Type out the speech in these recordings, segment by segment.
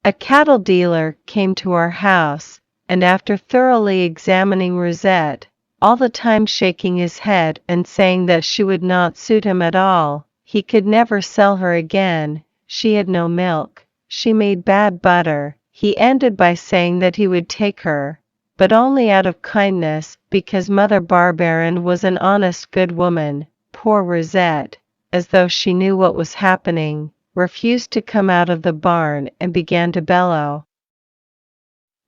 A cattle dealer came to our house, and after thoroughly examining Rosette, all the time shaking his head and saying that she would not suit him at all, he could never sell her again, she had no milk, she made bad butter, he ended by saying that he would take her, but only out of kindness, because Mother Barberin was an honest good woman. Poor Rosette, as though she knew what was happening, refused to come out of the barn and began to bellow.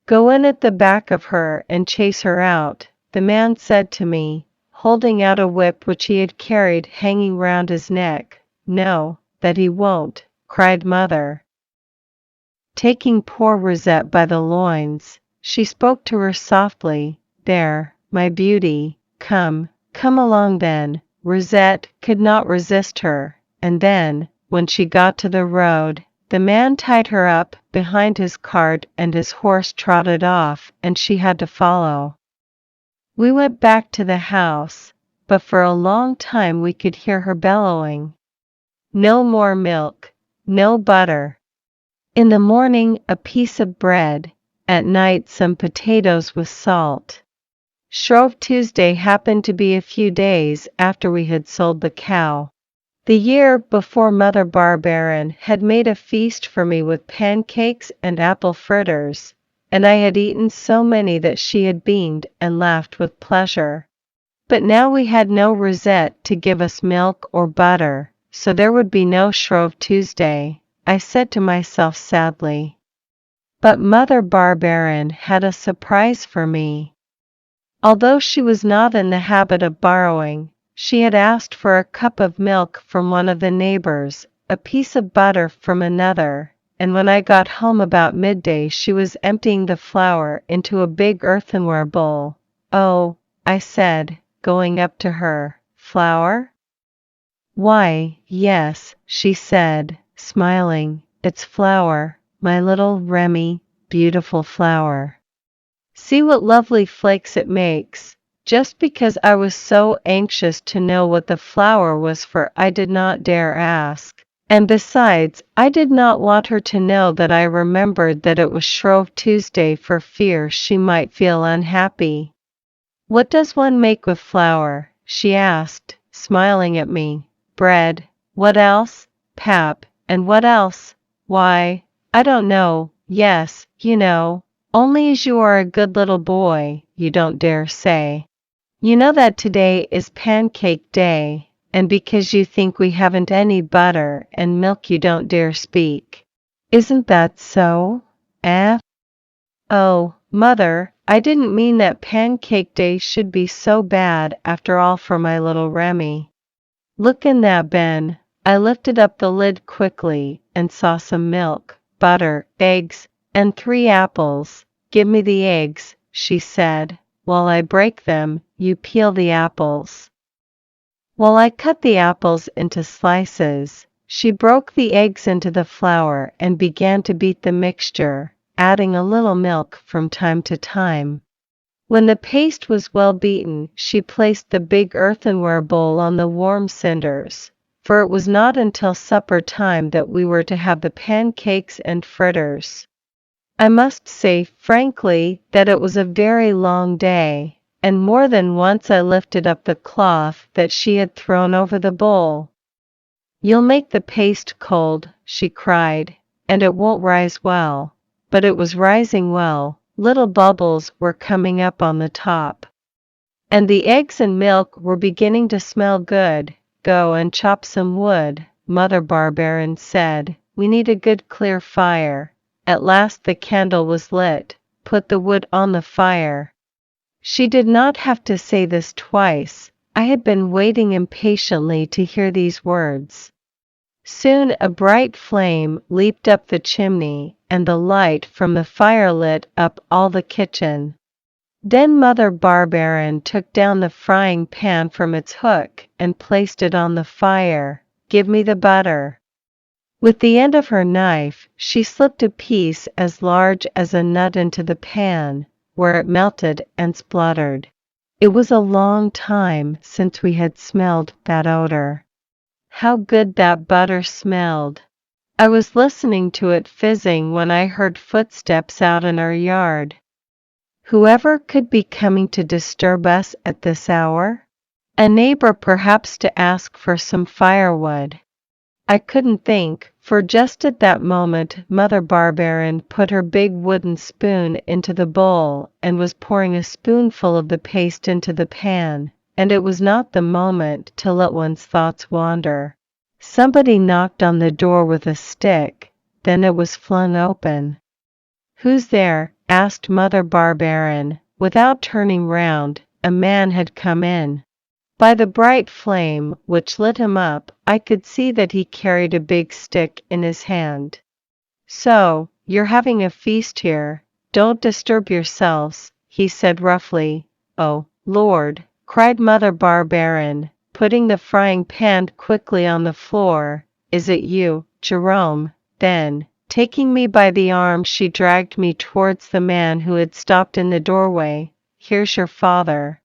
"Go in at the back of her and chase her out," the man said to me, holding out a whip which he had carried hanging round his neck. "No, that he won't," cried Mother. Taking poor Rosette by the loins, she spoke to her softly. "There, my beauty, come along then." Rosette could not resist her, and then, when she got to the road, the man tied her up behind his cart and his horse trotted off, and she had to follow. We went back to the house, but for a long time we could hear her bellowing. No more milk, no butter. In the morning a piece of bread, at night some potatoes with salt. Shrove Tuesday happened to be a few days after we had sold the cow. The year before Mother Barberin had made a feast for me with pancakes and apple fritters, and I had eaten so many that she had beamed and laughed with pleasure. But now we had no Rosette to give us milk or butter, so there would be no Shrove Tuesday, I said to myself sadly. But Mother Barberin had a surprise for me. Although she was not in the habit of borrowing, she had asked for a cup of milk from one of the neighbors, a piece of butter from another, and when I got home about midday she was emptying the flour into a big earthenware bowl. "Oh," I said, going up to her, "flour?" "Why, yes," she said, smiling, "it's flour, my little Remy, beautiful flour. See what lovely flakes it makes." Just because I was so anxious to know what the flour was for, I did not dare ask. And besides, I did not want her to know that I remembered that it was Shrove Tuesday for fear she might feel unhappy. "What does one make with flour?" she asked, smiling at me. "Bread." "What else?" "Pap." "And what else?" "Why, I don't know. Yes, you know. Only as you are a good little boy, you don't dare say. You know that today is Pancake Day, and because you think we haven't any butter and milk you don't dare speak. Isn't that so, eh?" "Oh, Mother, I didn't mean that Pancake Day should be so bad after all for my little Remy. Look in that bin." I lifted up the lid quickly and saw some milk, butter, eggs, and 3 apples. "Give me the eggs," she said. "While I break them, you peel the apples." While I cut the apples into slices, she broke the eggs into the flour and began to beat the mixture, adding a little milk from time to time. When the paste was well beaten, she placed the big earthenware bowl on the warm cinders, for it was not until supper time that we were to have the pancakes and fritters. I must say frankly that it was a very long day, and more than once I lifted up the cloth that she had thrown over the bowl. "You'll make the paste cold," she cried, "and it won't rise well." But it was rising well, little bubbles were coming up on the top. And the eggs and milk were beginning to smell good. "Go and chop some wood," Mother Barberin said. "We need a good clear fire." At last the candle was lit. "Put the wood on the fire." She did not have to say this twice. I had been waiting impatiently to hear these words. Soon a bright flame leaped up the chimney, and the light from the fire lit up all the kitchen. Then Mother Barberin took down the frying pan from its hook and placed it on the fire. "Give me the butter." With the end of her knife, she slipped a piece as large as a nut into the pan, where it melted and spluttered. It was a long time since we had smelled that odor. How good that butter smelled! I was listening to it fizzing when I heard footsteps out in our yard. Whoever could be coming to disturb us at this hour? A neighbor, perhaps, to ask for some firewood. I couldn't think, for just at that moment Mother Barberin put her big wooden spoon into the bowl and was pouring a spoonful of the paste into the pan, and it was not the moment to let one's thoughts wander. Somebody knocked on the door with a stick, then it was flung open. "Who's there?" asked Mother Barberin. Without turning round, a man had come in. By the bright flame which lit him up, I could see that he carried a big stick in his hand. "So, you're having a feast here. Don't disturb yourselves," he said roughly. "Oh, Lord!" cried Mother Barberin, putting the frying pan quickly on the floor. "Is it you, Jerome?" Then, taking me by the arm, she dragged me towards the man who had stopped in the doorway. "Here's your father."